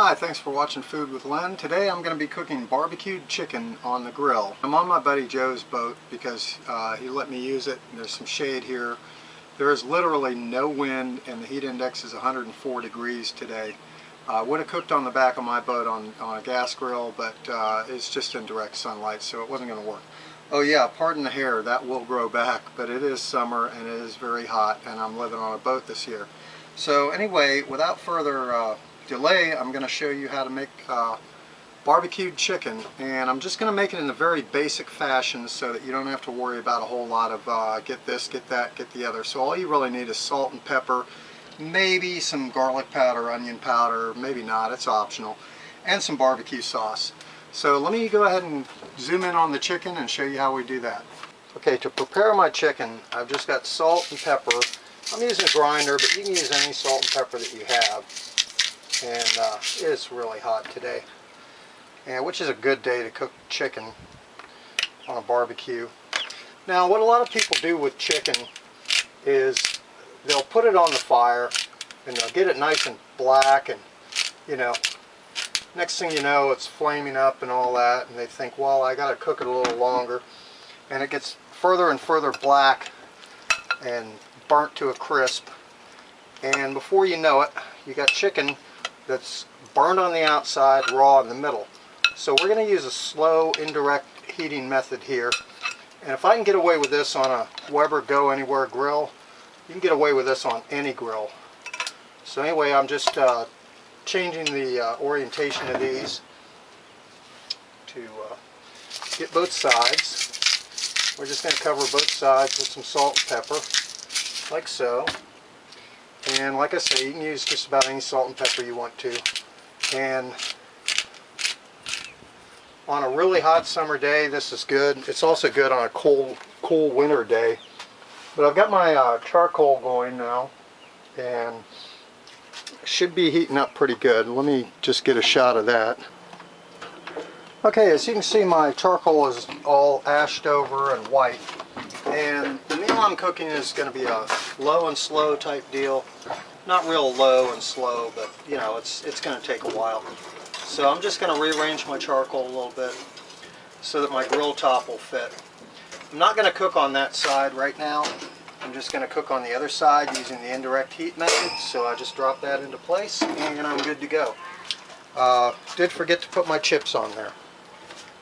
Hi, thanks for watching Food with Len. Today I'm going to be cooking barbecued chicken on the grill. I'm on my buddy Joe's boat because he let me use it. There's some shade here. There is literally no wind and the heat index is 104 degrees today. I would have cooked on the back of my boat on a gas grill, but it's just in direct sunlight, so it wasn't going to work. Oh yeah, pardon the hair, that will grow back, but it is summer and it is very hot and I'm living on a boat this year. So anyway, without further delay, I'm going to show you how to make barbecued chicken, and I'm just going to make it in a very basic fashion so that you don't have to worry about a whole lot of get this, get that, get the other. So all you really need is salt and pepper, maybe some garlic powder, onion powder, maybe not, it's optional, and some barbecue sauce. So let me go ahead and zoom in on the chicken and show you how we do that. Okay, to prepare my chicken, I've just got salt and pepper. I'm using a grinder, but you can use any salt and pepper that you have. And it's really hot today, and which is a good day to cook chicken on a barbecue. Now what a lot of people do with chicken is they'll put it on the fire and they'll get it nice and black, and you know, next thing you know it's flaming up and all that, and they think, well, I gotta cook it a little longer, and it gets further and further black and burnt to a crisp, and before you know it, you got chicken that's burned on the outside, raw in the middle. So we're going to use a slow indirect heating method here, and if I can get away with this on a Weber Go Anywhere grill, you can get away with this on any grill. So anyway, I'm just changing the orientation of these to get both sides. We're just going to cover both sides with some salt and pepper, like so. And like I say, you can use just about any salt and pepper you want to. And on a really hot summer day, this is good. It's also good on a cool winter day. But I've got my charcoal going now, and it should be heating up pretty good. Let me just get a shot of that. Okay, as you can see, my charcoal is all ashed over and white. And the meal I'm cooking is going to be a low and slow type deal. Not real low and slow, but you know, it's going to take a while. So I'm just going to rearrange my charcoal a little bit so that my grill top will fit. I'm not going to cook on that side right now. I'm just going to cook on the other side using the indirect heat method. So I just drop that into place and I'm good to go. Did forget to put my chips on there.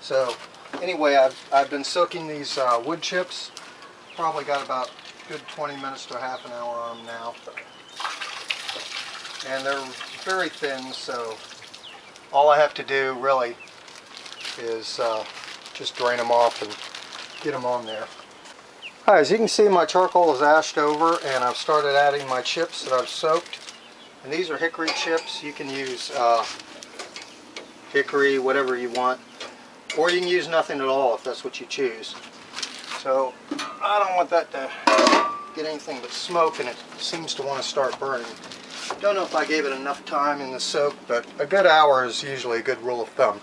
So anyway, I've been soaking these wood chips. Probably got about a good 20 minutes to a half an hour on them now. And they're very thin, so all I have to do really is just drain them off and get them on there. Alright, as you can see, my charcoal is ashed over, and I've started adding my chips that I've soaked. And these are hickory chips. You can use hickory, whatever you want. Or you can use nothing at all if that's what you choose. So I don't want that to get anything but smoke, and it seems to want to start burning. Don't know if I gave it enough time in the soak, but a good hour is usually a good rule of thumb.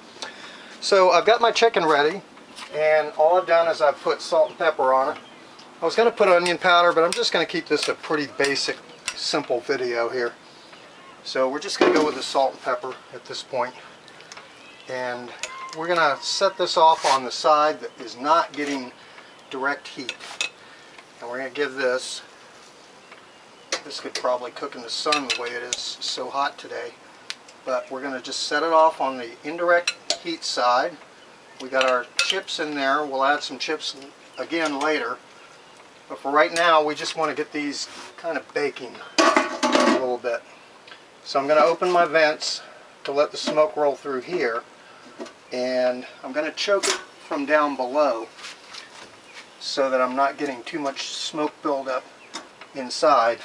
So I've got my chicken ready, and all I've done is I've put salt and pepper on it. I was going to put onion powder, but I'm just going to keep this a pretty basic, simple video here. So we're just going to go with the salt and pepper at this point. And we're going to set this off on the side that is not getting direct heat. And we're going to give this could probably cook in the sun the way it is so hot today. But we're going to just set it off on the indirect heat side. We got our chips in there. We'll add some chips again later. But for right now, we just want to get these kind of baking a little bit. So I'm going to open my vents to let the smoke roll through here. And I'm going to choke it from down below so that I'm not getting too much smoke buildup inside.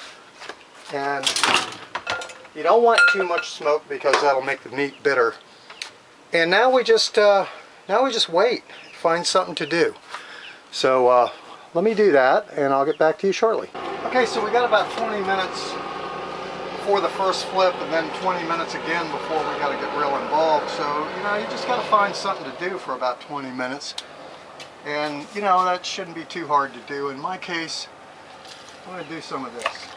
And you don't want too much smoke because that'll make the meat bitter. And now we just wait, find something to do. So let me do that, and I'll get back to you shortly. Okay, so we got about 20 minutes before the first flip, and then 20 minutes again before we got to get real involved. So, you know, you just got to find something to do for about 20 minutes. And, you know, that shouldn't be too hard to do. In my case, I'm going to do some of this.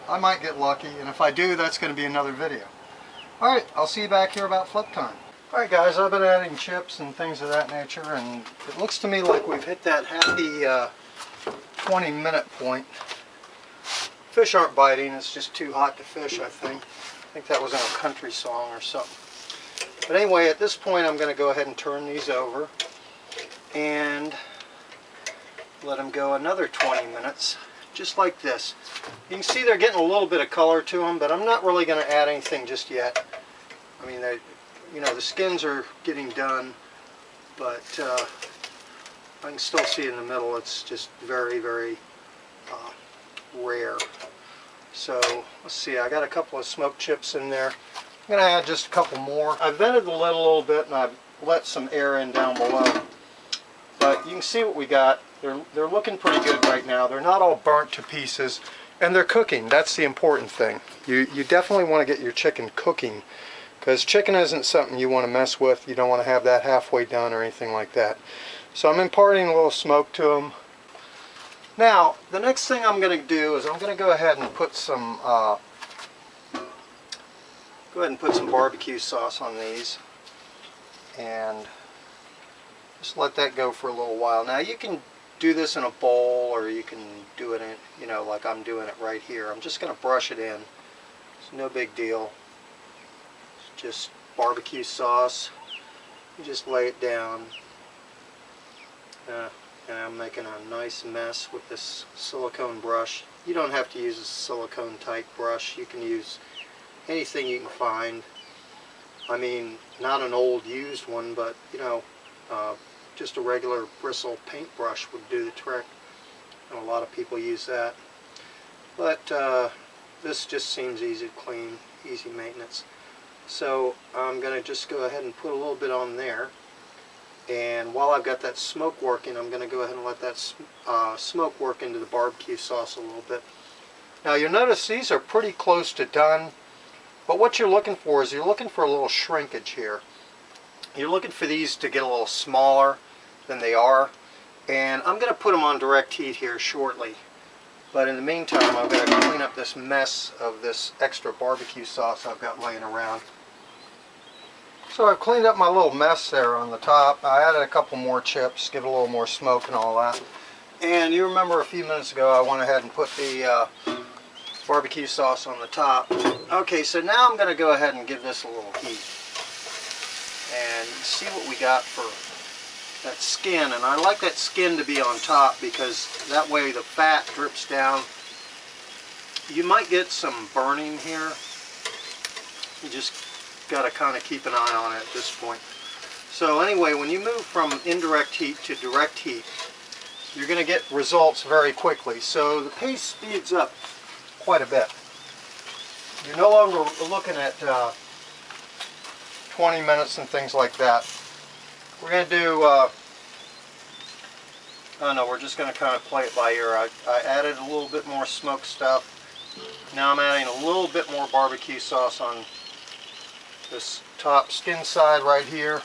I might get lucky, and if I do, that's going to be another video. Alright, I'll see you back here about flip time. Alright guys, I've been adding chips and things of that nature, and it looks to me like we've hit that happy 20-minute point. Fish aren't biting, it's just too hot to fish, I think. I think that was in a country song or something. But anyway, at this point I'm going to go ahead and turn these over and let them go another 20 minutes, just like this. You can see they're getting a little bit of color to them, but I'm not really going to add anything just yet. I mean, you know, the skins are getting done, but I can still see in the middle it's just very, very rare. So let's see, I got a couple of smoked chips in there. I'm going to add just a couple more. I vented the lid a little bit and I've let some air in down below. But you can see what we got. They're looking pretty good right now. They're not all burnt to pieces, and they're cooking. That's the important thing. You definitely want to get your chicken cooking, because chicken isn't something you want to mess with. You don't want to have that halfway done or anything like that. So I'm imparting a little smoke to them. Now, the next thing I'm going to do is I'm going to go ahead and put some barbecue sauce on these, and just let that go for a little while. Now you can do this in a bowl, or you can do it in, you know, like I'm doing it right here. I'm just going to brush it in. It's no big deal. It's just barbecue sauce. You just lay it down. And I'm making a nice mess with this silicone brush. You don't have to use a silicone type brush. You can use anything you can find. I mean, not an old used one, but you know, just a regular bristle paintbrush would do the trick. And a lot of people use that. But this just seems easy to clean, easy maintenance. So I'm going to just go ahead and put a little bit on there. And while I've got that smoke working, I'm going to go ahead and let that smoke work into the barbecue sauce a little bit. Now you'll notice these are pretty close to done. But what you're looking for is you're looking for a little shrinkage here. You're looking for these to get a little smaller than they are. And I'm going to put them on direct heat here shortly. But in the meantime, I'm going to clean up this mess of this extra barbecue sauce I've got laying around. So I've cleaned up my little mess there on the top. I added a couple more chips, give it a little more smoke and all that. And you remember a few minutes ago I went ahead and put the barbecue sauce on the top. Okay, so now I'm going to go ahead and give this a little heat. And see what we got for that skin. And I like that skin to be on top because that way the fat drips down. You might get some burning here. You just got to kind of keep an eye on it at this point. So anyway, when you move from indirect heat to direct heat, you're going to get results very quickly. So the pace speeds up quite a bit. You're no longer looking at 20 minutes and things like that. We're going to do, I don't know, we're just going to kind of play it by ear. I added a little bit more smoked stuff. Now I'm adding a little bit more barbecue sauce on this top skin side right here.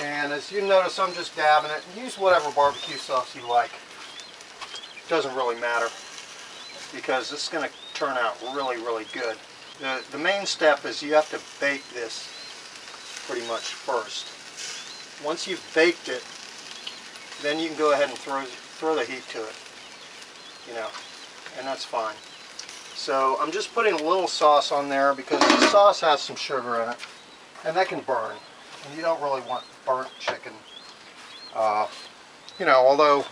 And as you notice, I'm just dabbing it. Use whatever barbecue sauce you like. It doesn't really matter because this is going to turn out really, really good. The main step is you have to bake this pretty much first. Once you've baked it, then you can go ahead and throw the heat to it, you know, and that's fine. So I'm just putting a little sauce on there because the sauce has some sugar in it, and that can burn. And you don't really want burnt chicken. You know, although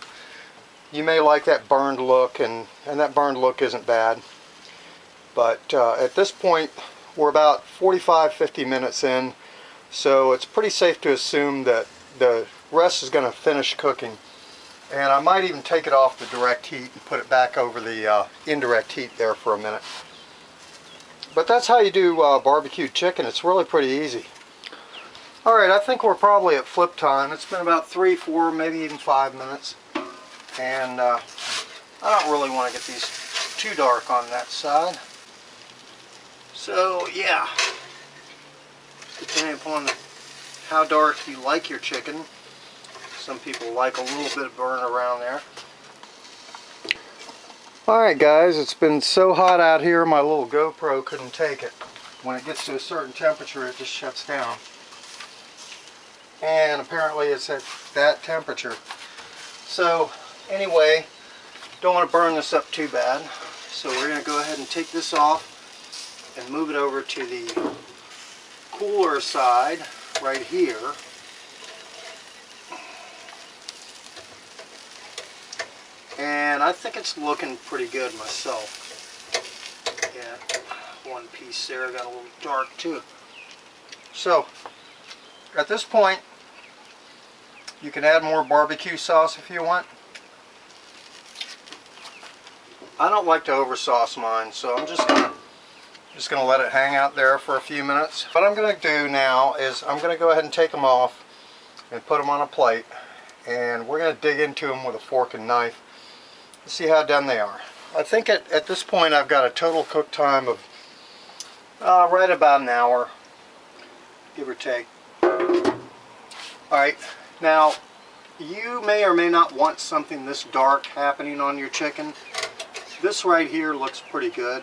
you may like that burned look, and that burned look isn't bad. But at this point, we're about 45-50 minutes in, so it's pretty safe to assume that the rest is going to finish cooking. And I might even take it off the direct heat and put it back over the indirect heat there for a minute. But that's how you do barbecued chicken. It's really pretty easy. Alright, I think we're probably at flip time. It's been about 3, 4, maybe even 5 minutes. And I don't really want to get these too dark on that side. So yeah, depending upon how dark you like your chicken. Some people like a little bit of burn around there. Alright guys, it's been so hot out here my little GoPro couldn't take it. when it gets to a certain temperature, it just shuts down. And apparently it's at that temperature. So anyway, don't want to burn this up too bad. So we're going to go ahead and take this off and move it over to the cooler side right here. And I think it's looking pretty good myself. Yeah, one piece there got a little dark too. So at this point, you can add more barbecue sauce if you want. I don't like to over sauce mine, so I'm just gonna let it hang out there for a few minutes. What I'm gonna do now is I'm gonna go ahead and take them off and put them on a plate, and we're gonna dig into them with a fork and knife. See how done they are. I think at this point I've got a total cook time of right about an hour, give or take. Alright, now you may or may not want something this dark happening on your chicken. This right here looks pretty good.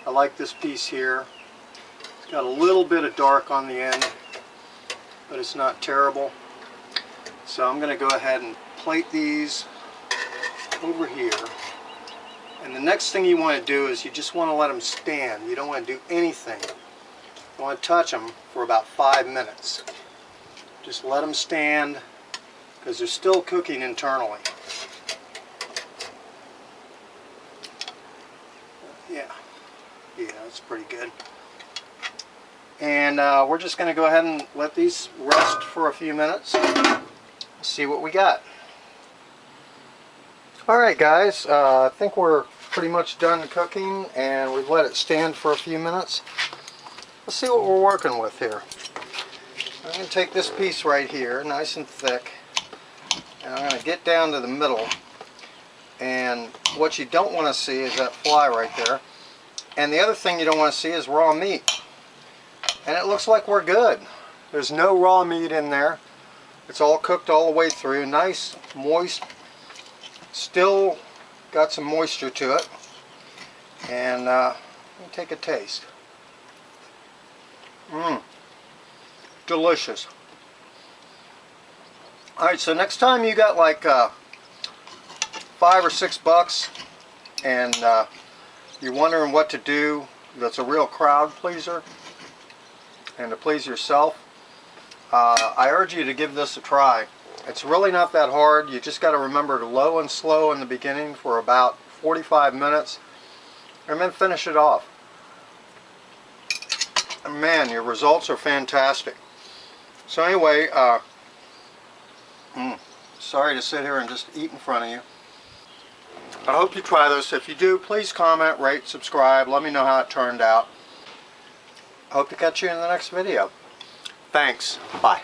I like this piece here. It's got a little bit of dark on the end, but it's not terrible. So I'm going to go ahead and plate these over here. And the next thing you want to do is you just want to let them stand. You don't want to do anything. You want to touch them for about 5 minutes. Just let them stand because they're still cooking internally. Yeah, that's pretty good. And we're just going to go ahead and let these rest for a few minutes. See what we got. Alright guys, I think we're pretty much done cooking, and we've let it stand for a few minutes. Let's see what we're working with here. I'm going to take this piece right here, nice and thick, and I'm going to get down to the middle. And what you don't want to see is that fly right there. And the other thing you don't want to see is raw meat. And it looks like we're good. There's no raw meat in there. It's all cooked all the way through. Nice, moist. Still got some moisture to it. And let me take a taste. Delicious. Alright, so next time you got like $5 or $6 and you're wondering what to do that's a real crowd pleaser and to please yourself, I urge you to give this a try. It's really not that hard. You just got to remember to low and slow in the beginning for about 45 minutes and then finish it off. And man, your results are fantastic. So anyway, sorry to sit here and just eat in front of you. I hope you try this. If you do, please comment, rate, subscribe. Let me know how it turned out. I hope to catch you in the next video. Thanks. Bye.